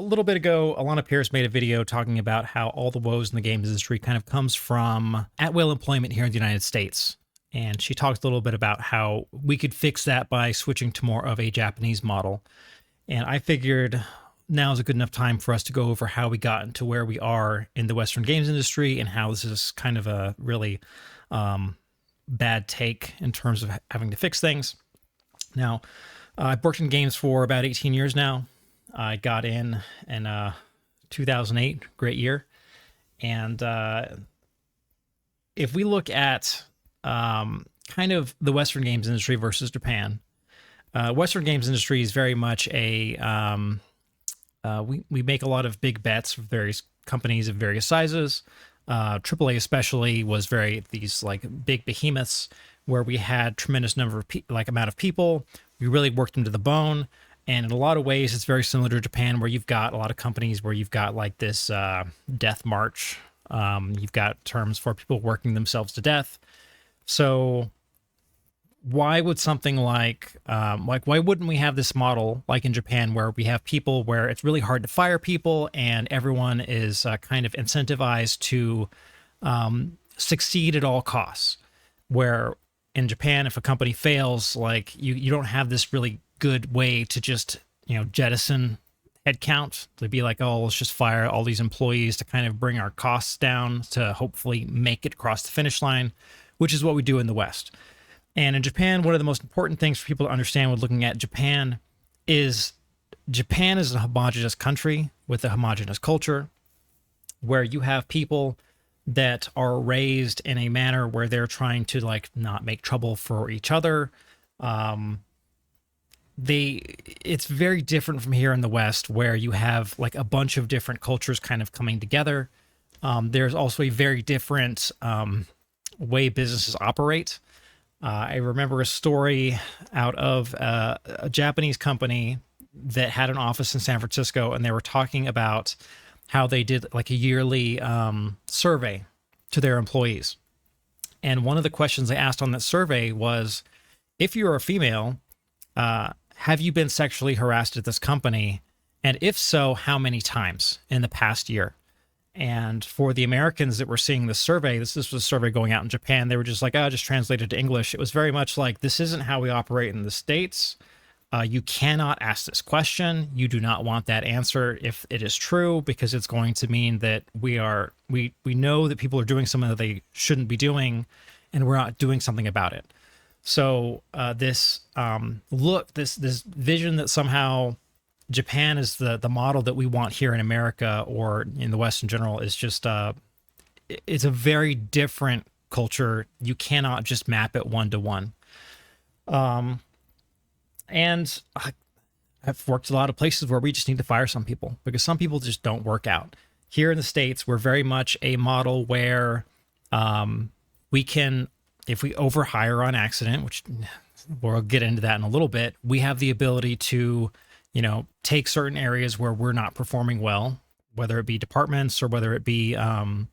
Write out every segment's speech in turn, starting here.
little bit ago, Alanah Pearce made a video talking about how all the woes in the games industry kind of comes from at-will employment here in the United States. And she talked a little bit about how we could fix that by switching to more of a Japanese model. And I figured now is a good enough time for us to go over how we got into where we are in the Western games industry and how this is kind of a really bad take in terms of having to fix things. Now, I've worked in games for about 18 years now. I got in 2008, great year. And if we look at kind of the Western games industry versus Japan, Western games industry is very much a we make a lot of big bets with various companies of various sizes. AAA especially was these like big behemoths where we had tremendous number of amount of people. We really worked them to the bone. And in a lot of ways, it's very similar to Japan, where you've got a lot of companies where you've got like this death march. You've got terms for people working themselves to death. So why would something like why wouldn't we have this model like in Japan, where we have people where it's really hard to fire people and everyone is kind of incentivized to succeed at all costs? Where in Japan, if a company fails, like you don't have this really good way to just, jettison headcount, to be like, oh, let's just fire all these employees to kind of bring our costs down to hopefully make it across the finish line, which is what we do in the West. And in Japan, one of the most important things for people to understand when looking at Japan is a homogenous country with a homogenous culture, where you have people that are raised in a manner where they're trying to like not make trouble for each other. It's very different from here in the West, where you have like a bunch of different cultures kind of coming together. There's also a very different way businesses operate. I remember a story out of a Japanese company that had an office in San Francisco, and they were talking about how they did like a yearly survey to their employees. And one of the questions they asked on that survey was, if you're a female, have you been sexually harassed at this company? And if so, how many times in the past year? And for the Americans that were seeing this survey, this was a survey going out in Japan, they were just like, just translate it to English. It was very much like, this isn't how we operate in the States. You cannot ask this question. You do not want that answer if it is true, because it's going to mean that we know that people are doing something that they shouldn't be doing, and we're not doing something about it. So this vision that somehow Japan is the model that we want here in America or in the West in general is just it's a very different culture. You cannot just map it one to one. And I've worked a lot of places where we just need to fire some people because some people just don't work out. Here in the States, we're very much a model where we can, if we overhire on accident, which we'll get into that in a little bit, we have the ability to, take certain areas where we're not performing well, whether it be departments or whether it be just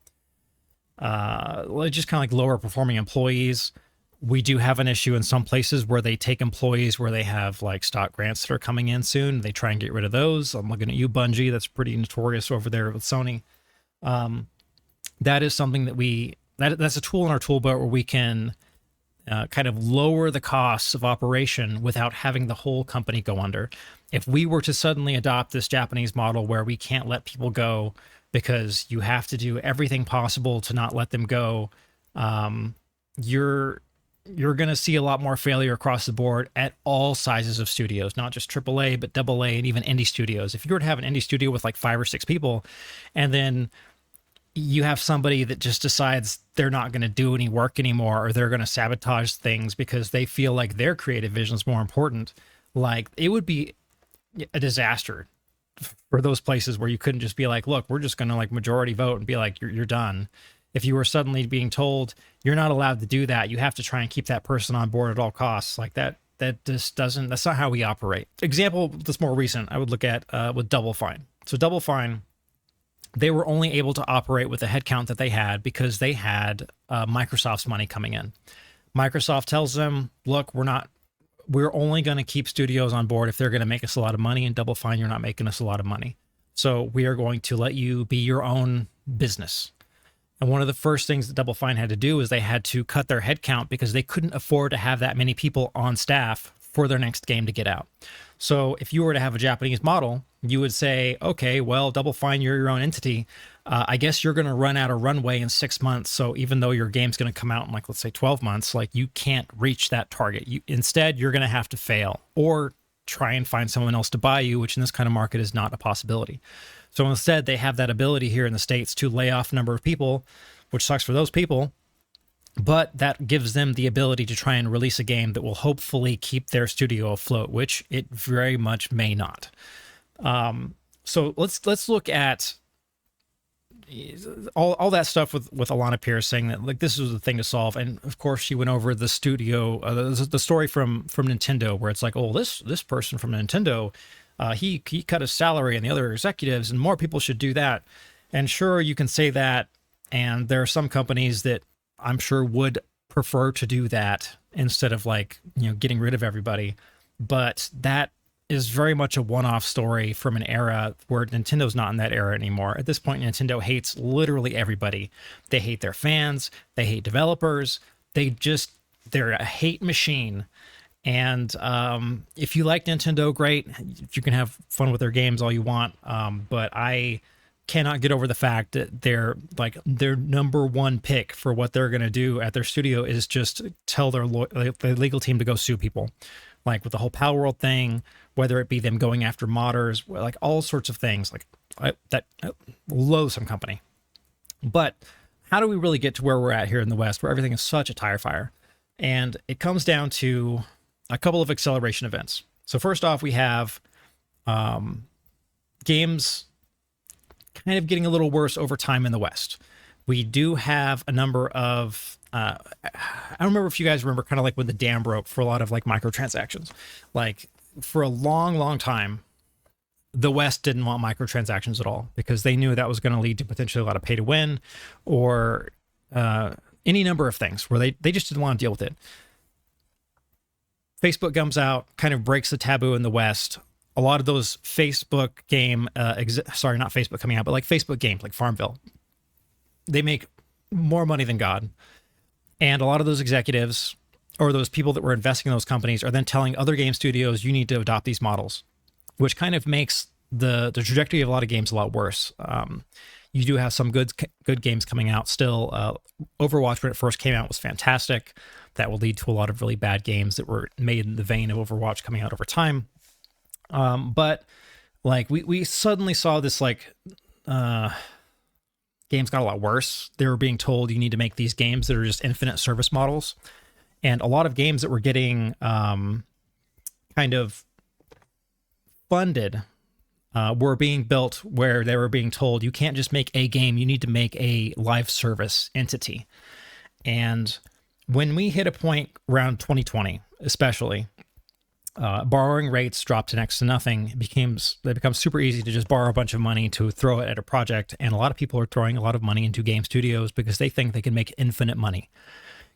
kind of like lower performing employees. We do have an issue in some places where they take employees where they have like stock grants that are coming in soon. They try and get rid of those. I'm looking at you, Bungie. That's pretty notorious over there with Sony. That is something that that's a tool in our tool belt where we can kind of lower the costs of operation without having the whole company go under. If we were to suddenly adopt this Japanese model where we can't let people go because you have to do everything possible to not let them go, you're going to see a lot more failure across the board at all sizes of studios, not just AAA, but AA and even indie studios. If you were to have an indie studio with like 5 or 6 people, and then you have somebody that just decides they're not going to do any work anymore, or they're going to sabotage things because they feel like their creative vision is more important, like it would be a disaster for those places where you couldn't just be like, look, we're just going to like majority vote and be like, you're done. If you were suddenly being told you're not allowed to do that, you have to try and keep that person on board at all costs, like that just doesn't, that's not how we operate. Example that's more recent, I would look at with Double Fine. So Double Fine, they were only able to operate with the headcount that they had because they had Microsoft's money coming in. Microsoft tells them, look, we're only going to keep studios on board if they're going to make us a lot of money, and Double Fine, you're not making us a lot of money. So we are going to let you be your own business. And one of the first things that Double Fine had to do is they had to cut their headcount because they couldn't afford to have that many people on staff for their next game to get out. So if you were to have a Japanese model, you would say, okay, well, Double Fine, you're your own entity. I guess you're going to run out of runway in 6 months. So even though your game's going to come out in, like, let's say 12 months, like, you can't reach that target. Instead, you're going to have to fail or try and find someone else to buy you, which in this kind of market is not a possibility. So instead, they have that ability here in the States to lay off a number of people, which sucks for those people, but that gives them the ability to try and release a game that will hopefully keep their studio afloat, which it very much may not. So let's look at all that stuff with Alanah Pearce saying that, like, this was the thing to solve. And of course, she went over the studio, the story from Nintendo, where it's like, oh, this person from Nintendo, he cut his salary and the other executives, and more people should do that. And sure, you can say that. And there are some companies that I'm sure would prefer to do that instead of, like, getting rid of everybody. But that is very much a one-off story from an era where Nintendo's not in that era anymore. At this point, Nintendo hates literally everybody. They hate their fans. They hate developers. They're a hate machine. And if you like Nintendo, great. You can have fun with their games all you want. But I cannot get over the fact that their number one pick for what they're going to do at their studio is just tell their legal team to go sue people. Like with the whole Pal World thing, whether it be them going after modders, like all sorts of things, like that loathsome company. But how do we really get to where we're at here in the West, where everything is such a tire fire? And it comes down to a couple of acceleration events. So first off, we have games kind of getting a little worse over time in the West. We do have a number of I don't remember if you guys remember, kind of like when the dam broke for a lot of like microtransactions. Like for a long time, the West didn't want microtransactions at all because they knew that was going to lead to potentially a lot of pay to win or any number of things where they just didn't want to deal with it. Facebook comes out, kind of breaks the taboo in the West. A lot of those Facebook game, sorry, not Facebook coming out, but like Facebook games like Farmville, they make more money than God. And a lot of those executives or those people that were investing in those companies are then telling other game studios, you need to adopt these models, which kind of makes the trajectory of a lot of games a lot worse. You do have some good games coming out still. Overwatch, when it first came out, was fantastic. That will lead to a lot of really bad games that were made in the vein of Overwatch coming out over time. But like we suddenly saw this like games got a lot worse. They were being told you need to make these games that are just infinite service models. And a lot of games that were getting kind of funded were being built where they were being told you can't just make a game, you need to make a live service entity. And when we hit a point around 2020, especially, borrowing rates dropped to next to nothing. They become super easy to just borrow a bunch of money to throw it at a project. And a lot of people are throwing a lot of money into game studios because they think they can make infinite money.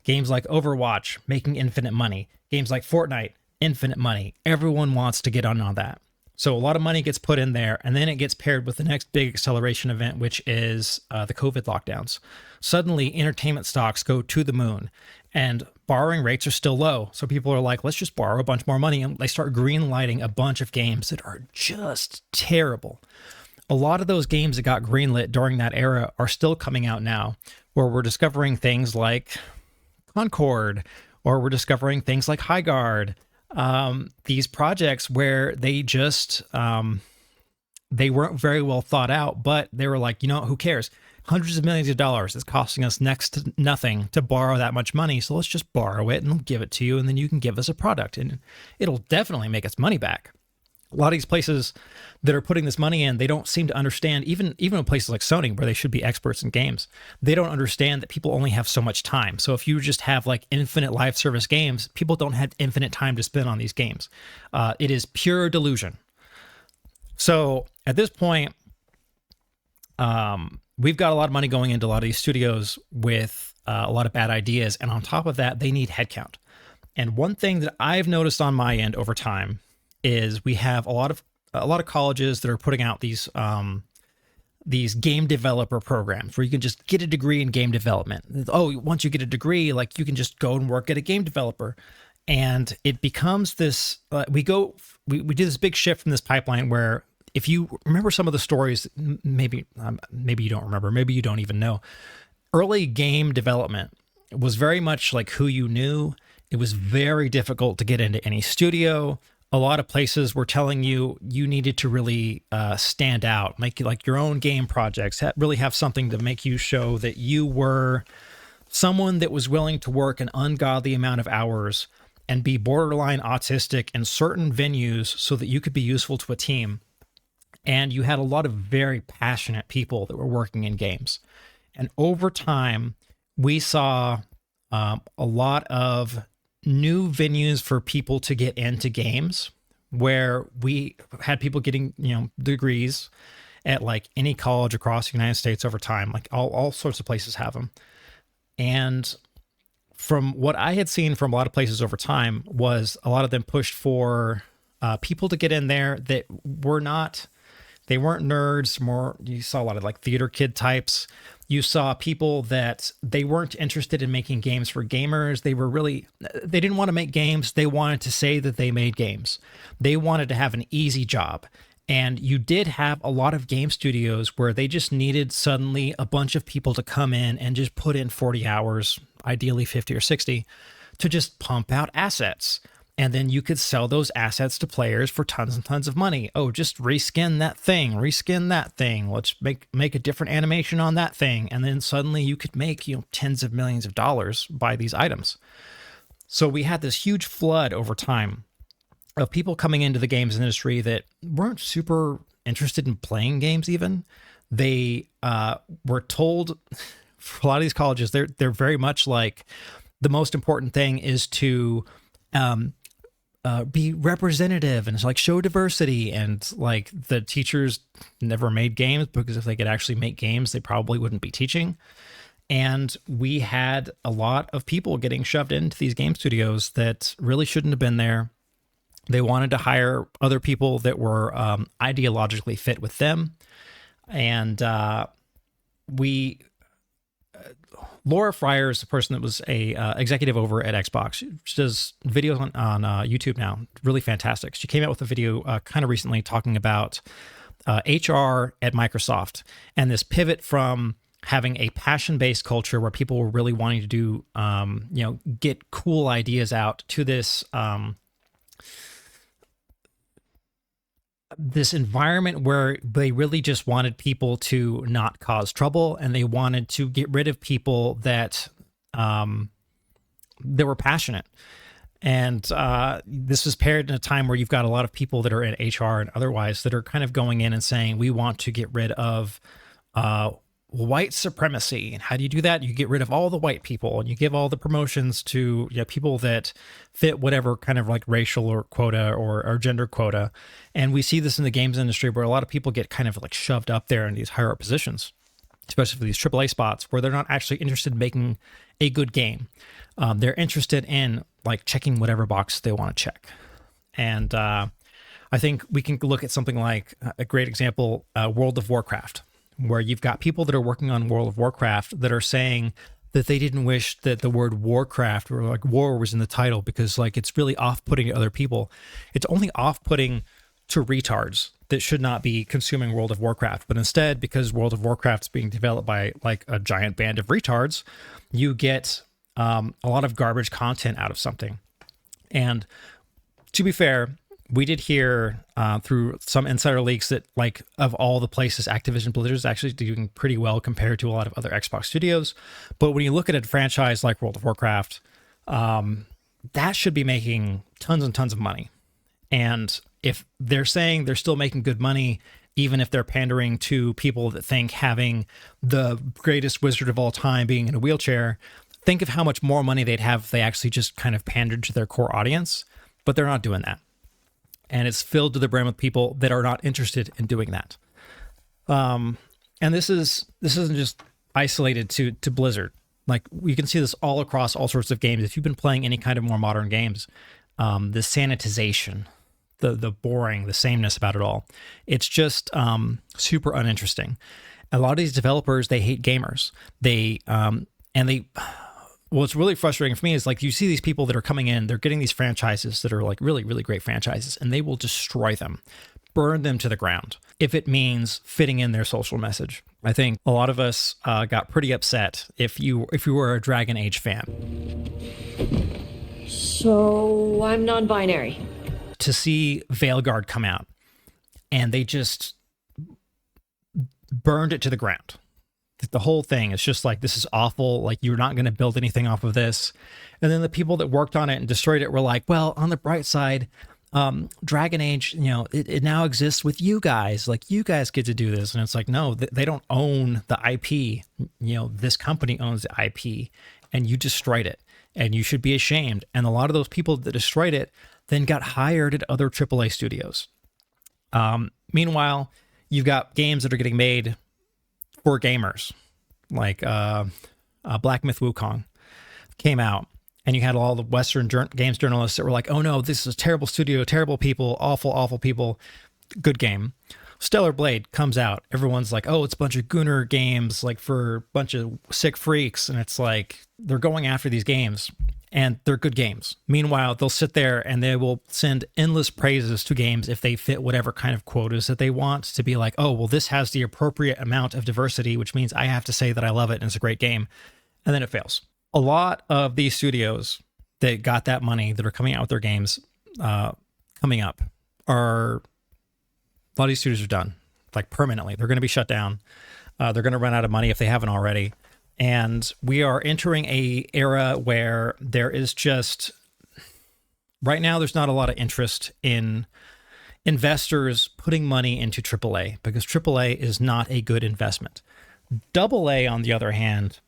Games like Overwatch making infinite money. Games like Fortnite, infinite money. Everyone wants to get on that. So a lot of money gets put in there, and then it gets paired with the next big acceleration event, which is the COVID lockdowns. Suddenly, entertainment stocks go to the moon, and borrowing rates are still low. So people are like, let's just borrow a bunch more money, and they start green-lighting a bunch of games that are just terrible. A lot of those games that got greenlit during that era are still coming out now, where we're discovering things like Concord, or we're discovering things like Highguard. These projects where they just they weren't very well thought out, but they were like, who cares? Hundreds of millions of dollars is costing us next to nothing to borrow that much money, so let's just borrow it and we'll give it to you, and then you can give us a product, and it'll definitely make us money back. A lot of these places that are putting this money in, they don't seem to understand, even in places like Sony, where they should be experts in games, they don't understand that people only have so much time. So if you just have like infinite live service games, people don't have infinite time to spend on these games. It is pure delusion. So at this point, we've got a lot of money going into a lot of these studios with a lot of bad ideas. And on top of that, they need headcount. And one thing that I've noticed on my end over time is we have a lot of a lot of colleges that are putting out these game developer programs where you can just get a degree in game development. Oh, once you get a degree, like you can just go and work at a game developer. And it becomes this, we do this big shift from this pipeline where if you remember some of the stories, maybe you don't remember, maybe you don't even know. Early game development was very much like who you knew. It was very difficult to get into any studio. A lot of places were telling you needed to really stand out, make like your own game projects, really have something to make you show that you were someone that was willing to work an ungodly amount of hours and be borderline autistic in certain venues so that you could be useful to a team. And you had a lot of very passionate people that were working in games. And over time, we saw a lot of new venues for people to get into games, where we had people getting, degrees at like any college across the United States over time. Like all sorts of places have them. And from what I had seen from a lot of places over time was a lot of them pushed for people to get in there that they weren't nerds. More, you saw a lot of like theater kid types. You saw people that they weren't interested in making games for gamers. They didn't want to make games. They wanted to say that they made games. They wanted to have an easy job. And you did have a lot of game studios where they just needed suddenly a bunch of people to come in and just put in 40 hours, ideally 50 or 60, to just pump out assets. And then you could sell those assets to players for tons and tons of money. Oh, just reskin that thing. Let's make a different animation on that thing. And then suddenly you could make, tens of millions of dollars by these items. So we had this huge flood over time of people coming into the games industry that weren't super interested in playing games even. They were told, for a lot of these colleges, they're very much like, the most important thing is to be representative and it's like show diversity. And like the teachers never made games, because if they could actually make games, they probably wouldn't be teaching. And we had a lot of people getting shoved into these game studios that really shouldn't have been there. They wanted to hire other people that were ideologically fit with them. And Laura Fryer is the person that was a executive over at Xbox. She does videos on YouTube now, really fantastic. She came out with a video kind of recently talking about HR at Microsoft and this pivot from having a passion-based culture where people were really wanting to do, get cool ideas out, to this environment where they really just wanted people to not cause trouble, and they wanted to get rid of people that were passionate. And this was paired in a time where you've got a lot of people that are in HR and otherwise that are kind of going in and saying, we want to get rid of white supremacy. And how do you do that? You get rid of all the white people and you give all the promotions to people that fit whatever kind of like racial or quota or gender quota. And we see this in the games industry where a lot of people get kind of like shoved up there in these higher up positions, especially for these AAA spots where they're not actually interested in making a good game. They're interested in like checking whatever box they want to check. And I think we can look at something like a great example, World of Warcraft, where you've got people that are working on World of Warcraft that are saying that they didn't wish that the word Warcraft or like war was in the title because like it's really off-putting to other people. It's only off-putting to retards that should not be consuming World of Warcraft. But instead, because World of Warcraft is being developed by like a giant band of retards, you get a lot of garbage content out of something. And to be fair, we did hear through some insider leaks that like of all the places, Activision Blizzard is actually doing pretty well compared to a lot of other Xbox studios. But when you look at a franchise like World of Warcraft, that should be making tons and tons of money. And if they're saying they're still making good money, even if they're pandering to people that think having the greatest wizard of all time being in a wheelchair, think of how much more money they'd have if they actually just kind of pandered to their core audience. But they're not doing that. And it's filled to the brim with people that are not interested in doing that. And this isn't just isolated to Blizzard. Like we can see this all across all sorts of games. If you've been playing any kind of more modern games, the sanitization, the boring, the sameness about it all. It's just super uninteresting. A lot of these developers, they hate gamers. What's really frustrating for me is like you see these people that are coming in, they're getting these franchises that are like really, really great franchises, and they will destroy them, burn them to the ground if it means fitting in their social message. I think a lot of us got pretty upset if you were a Dragon Age fan. So I'm non-binary. To see Veilguard come out and they just burned it to the ground. The whole thing is just like, this is awful. Like, you're not going to build anything off of this. And then the people that worked on it and destroyed it were like, well, on the bright side, Dragon Age, it now exists with you guys. Like, you guys get to do this. And it's like, no, they don't own the IP. This company owns the IP, and you destroyed it, and you should be ashamed. And a lot of those people that destroyed it then got hired at other AAA studios. Meanwhile, you've got games that are getting made for gamers, like Black Myth Wukong came out, and you had all the Western games journalists that were like, oh no, this is a terrible studio, terrible people, awful, awful people. Good game. Stellar Blade comes out. Everyone's like, oh, it's a bunch of Gunnar games, like for a bunch of sick freaks. And it's like, they're going after these games, and they're good games. Meanwhile, they'll sit there and they will send endless praises to games if they fit whatever kind of quotas that they want, to be like, oh, well, this has the appropriate amount of diversity, which means I have to say that I love it and it's a great game. And then it fails. A lot of these studios that got that money, that are coming out with their games coming up, a lot of these studios are done, like permanently. They're going to be shut down. They're going to run out of money if they haven't already. And we are entering a era where there is just, right now, there's not a lot of interest in investors putting money into AAA, because AAA is not a good investment. AA, on the other hand,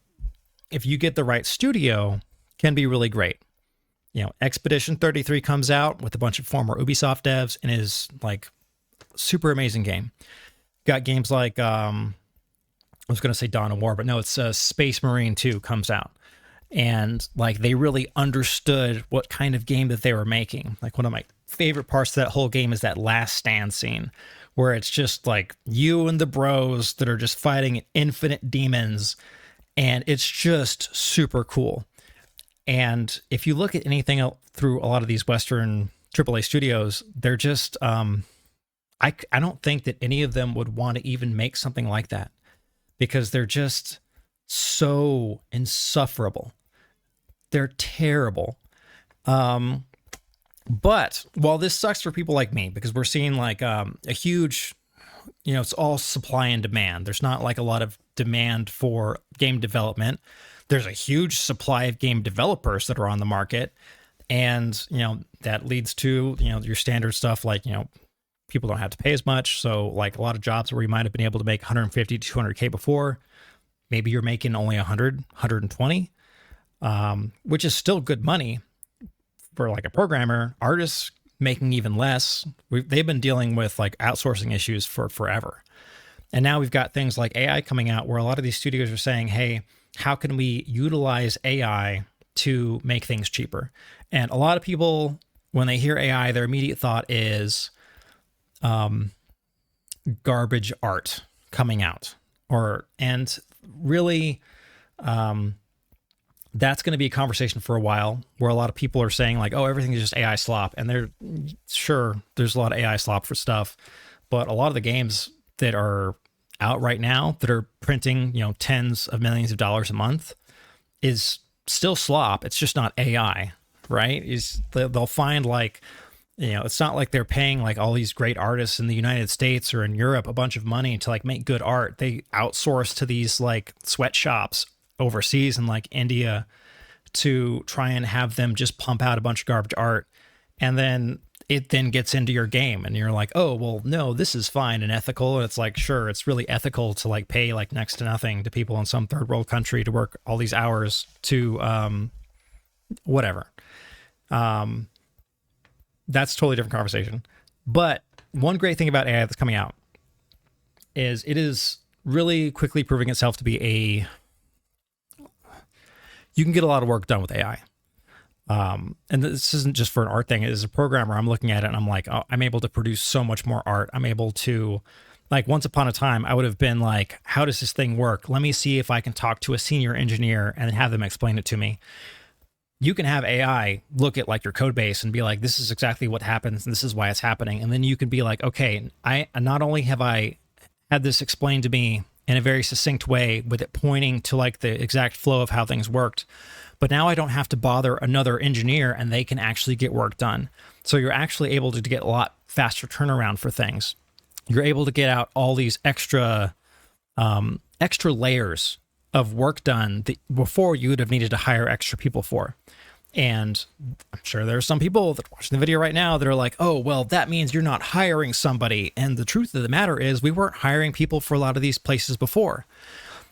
if you get the right studio, can be really great. Expedition 33 comes out with a bunch of former Ubisoft devs and is like super amazing game. Got games like, I was going to say Dawn of War, but no, it's Space Marine 2 comes out. And like, they really understood what kind of game that they were making. Like, one of my favorite parts of that whole game is that last stand scene, where it's just like you and the bros that are just fighting infinite demons. And it's just super cool. And if you look at anything else through a lot of these Western AAA studios, they're just, I don't think that any of them would want to even make something like that, because they're just so insufferable. They're terrible. But while this sucks for people like me, because we're seeing like a huge, it's all supply and demand. There's not like a lot of demand for game development. There's a huge supply of game developers that are on the market. And, that leads to, your standard stuff like, people don't have to pay as much. So like a lot of jobs where you might have been able to make 150 to 200K before, maybe you're making only 100, 120, which is still good money for like a programmer. Artists making even less. They've been dealing with like outsourcing issues for forever. And now we've got things like AI coming out, where a lot of these studios are saying, hey, how can we utilize AI to make things cheaper? And a lot of people, when they hear AI, their immediate thought is garbage art coming out, and really, that's going to be a conversation for a while, where a lot of people are saying like, oh, everything is just AI slop. And there's a lot of AI slop for stuff, but a lot of the games that are out right now that are printing, tens of millions of dollars a month is still slop. It's just not AI, right? They'll find like, it's not like they're paying like all these great artists in the United States or in Europe a bunch of money to like make good art. They outsource to these like sweatshops overseas in like India to try and have them just pump out a bunch of garbage art. And then it then gets into your game and you're like, oh, well, no, this is fine and ethical. And it's like, sure, it's really ethical to like pay like next to nothing to people in some third world country to work all these hours to whatever. That's a totally different conversation. But one great thing about AI that's coming out is it is really quickly proving itself to be you can get a lot of work done with AI. And this isn't just for an art thing. As a programmer, I'm looking at it and I'm like, oh, I'm able to produce so much more art. I'm able to, like, once upon a time, I would have been like, how does this thing work? Let me see if I can talk to a senior engineer and have them explain it to me. You can have AI look at like your code base and be like, this is exactly what happens and this is why it's happening. And then you can be like, okay, I not only have I had this explained to me in a very succinct way with it pointing to like the exact flow of how things worked, but now I don't have to bother another engineer and they can actually get work done. So you're actually able to get a lot faster turnaround for things. You're able to get out all these extra layers of work done that before you would have needed to hire extra people for. And I'm sure there are some people that are watching the video right now that are like, oh, well, that means you're not hiring somebody. And the truth of the matter is we weren't hiring people for a lot of these places before.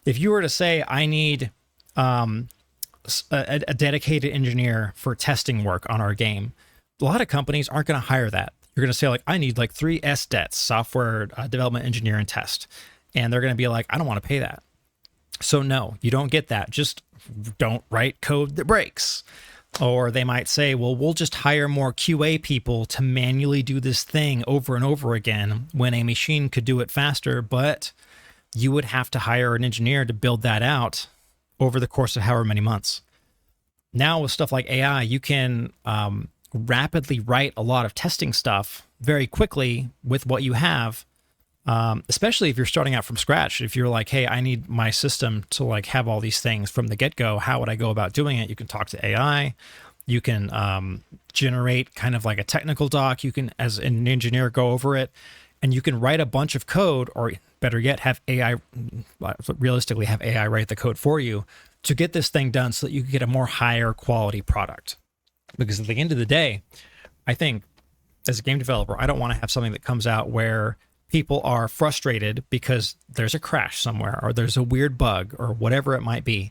If you were to say, I need a dedicated engineer for testing work on our game, a lot of companies aren't going to hire that. You're going to say like, I need like 3 SDETs, software development, engineer, and test. And they're going to be like, I don't want to pay that. So no, you don't get that. Just don't write code that breaks. Or they might say, well, we'll just hire more QA people to manually do this thing over and over again when a machine could do it faster, but you would have to hire an engineer to build that out over the course of however many months. Now with stuff like AI, you can rapidly write a lot of testing stuff very quickly with what you have. Especially if you're starting out from scratch. If you're like, hey, I need my system to like have all these things from the get-go, how would I go about doing it? You can talk to AI. You can generate kind of like a technical doc. You can, as an engineer, go over it, and you can write a bunch of code, or better yet, have AI, realistically have AI write the code for you to get this thing done so that you can get a more higher quality product. Because at the end of the day, I think as a game developer, I don't want to have something that comes out where people are frustrated because there's a crash somewhere or there's a weird bug or whatever it might be.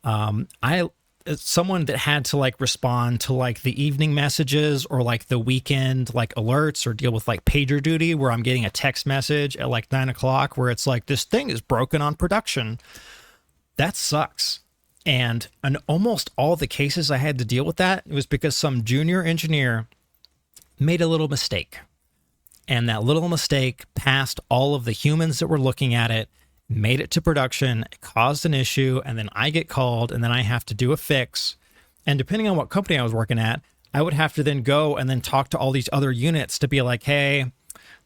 Someone that had to like respond to like the evening messages or like the weekend like alerts or deal with like pager duty where I'm getting a text message at like 9 o'clock where it's like, this thing is broken on production. That sucks. And in almost all the cases I had to deal with that, it was because some junior engineer made a little mistake. And that little mistake passed all of the humans that were looking at it, made it to production, it caused an issue, and then I get called, and then I have to do a fix. And depending on what company I was working at, I would have to then go and then talk to all these other units to be like, hey,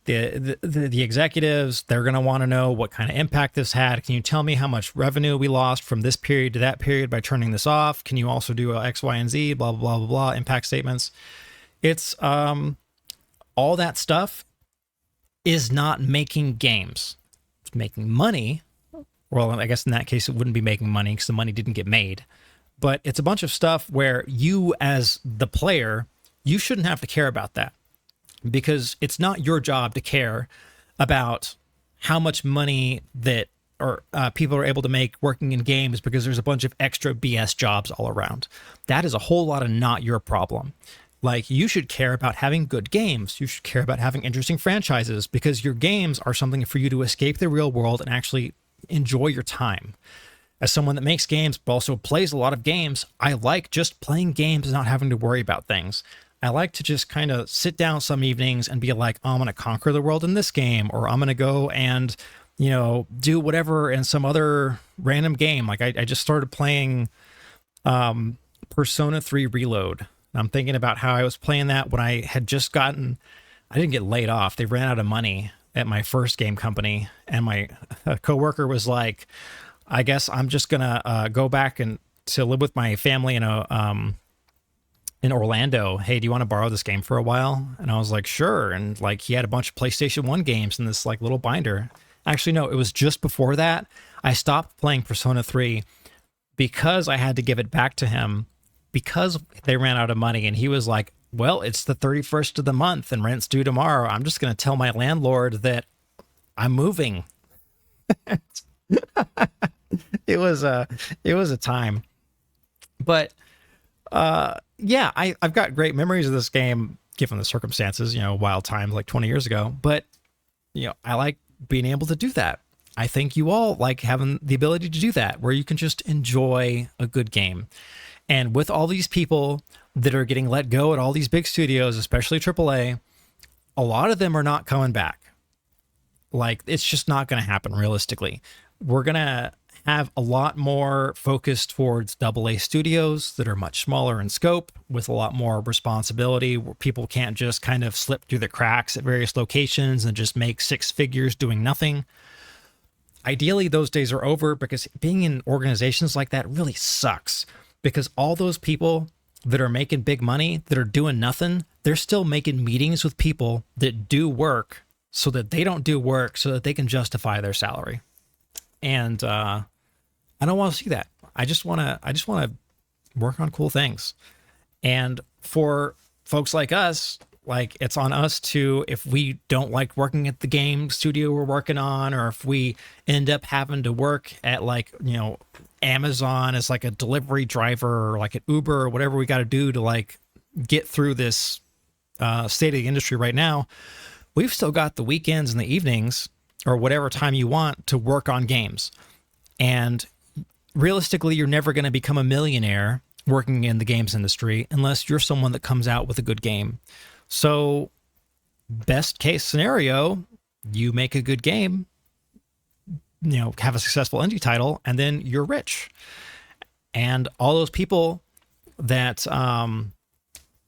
the executives, they're going to want to know what kind of impact this had. Can you tell me how much revenue we lost from this period to that period by turning this off? Can you also do X, Y, and Z, blah, blah, blah, blah, blah, impact statements? It's all that stuff is not making games. It's making money. Well, I guess in that case, it wouldn't be making money because the money didn't get made. But it's a bunch of stuff where you, as the player, you shouldn't have to care about that because it's not your job to care about how much money that or people are able to make working in games because there's a bunch of extra BS jobs all around. That is a whole lot of not your problem. Like, you should care about having good games. You should care about having interesting franchises because your games are something for you to escape the real world and actually enjoy your time. As someone that makes games but also plays a lot of games, I like just playing games and not having to worry about things. I like to just kind of sit down some evenings and be like, oh, I'm going to conquer the world in this game, or I'm going to go and, do whatever in some other random game. Like I just started playing Persona 3 Reload. I'm thinking about how I was playing that when I had just I didn't get laid off. They ran out of money at my first game company. And my coworker was like, I guess I'm just going to go back and to live with my family in Orlando. Hey, do you want to borrow this game for a while? And I was like, sure. And like, he had a bunch of PlayStation 1 games in this like little binder. Actually, no, it was just before that. I stopped playing Persona 3 because I had to give it back to him because they ran out of money. And he was like, well, it's the 31st of the month and rent's due tomorrow. I'm just going to tell my landlord that I'm moving. It was a time. But yeah, I've got great memories of this game given the circumstances, wild times like 20 years ago. But, I like being able to do that. I think you all like having the ability to do that, where you can just enjoy a good game. And with all these people that are getting let go at all these big studios, especially AAA, a lot of them are not coming back. Like, it's just not going to happen realistically. We're going to have a lot more focus towards AA studios that are much smaller in scope with a lot more responsibility, where people can't just kind of slip through the cracks at various locations and just make six figures doing nothing. Ideally, those days are over, because being in organizations like that really sucks, because all those people that are making big money, that are doing nothing, they're still making meetings with people that do work so that they don't do work, so that they can justify their salary. And I don't want to see that. I just want to work on cool things. And for folks like us, like, it's on us to, if we don't like working at the game studio we're working on, or if we end up having to work at, like, you know, Amazon as like a delivery driver, or like an Uber, or whatever we got to do to like get through this state of the industry right now, we've still got the weekends and the evenings, or whatever time you want, to work on games. And realistically, you're never going to become a millionaire working in the games industry unless you're someone that comes out with a good game. So, best case scenario, you make a good game, you know, have a successful indie title, and then you're rich. And all those people that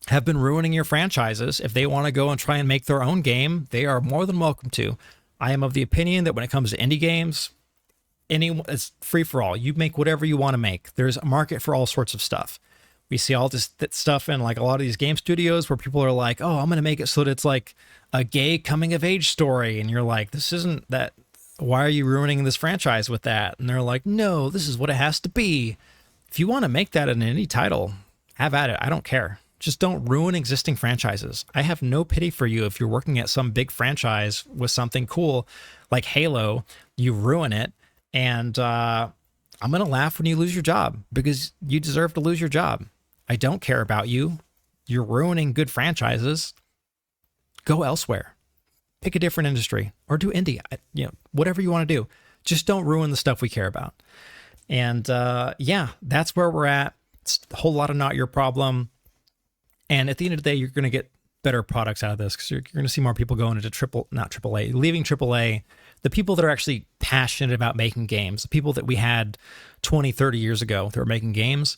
have been ruining your franchises, if they want to go and try and make their own game, they are more than welcome to. I am of the opinion that when it comes to indie games, it's free for all. You make whatever you want to make. There's a market for all sorts of stuff. We see all this stuff in like a lot of these game studios where people are like, oh, I'm going to make it so that it's like a gay coming of age story. And you're like, this isn't that. Why are you ruining this franchise with that? And they're like, no, this is what it has to be. If you want to make that an indie title, have at it. I don't care. Just don't ruin existing franchises. I have no pity for you if you're working at some big franchise with something cool like Halo, you ruin it. And I'm going to laugh when you lose your job, because you deserve to lose your job. I don't care about you. You're ruining good franchises. Go elsewhere. Pick a different industry, or do indie. You know, whatever you want to do. Just don't ruin the stuff we care about. And yeah, that's where we're at. It's a whole lot of not your problem. And at the end of the day, you're going to get better products out of this, because you're going to see more people going into not AAA, leaving AAA. The people that are actually passionate about making games, the people that we had 20, 30 years ago that were making games,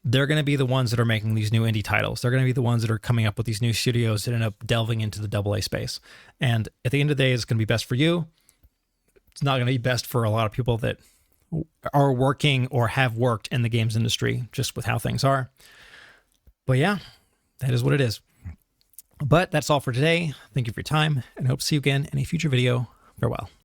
they're going to be the ones that are making these new indie titles. They're going to be the ones that are coming up with these new studios that end up delving into the AA space. And at the end of the day, it's going to be best for you. It's not going to be best for a lot of people that are working or have worked in the games industry, just with how things are. But yeah, that is what it is. But that's all for today. Thank you for your time, and I hope to see you again in a future video. Farewell.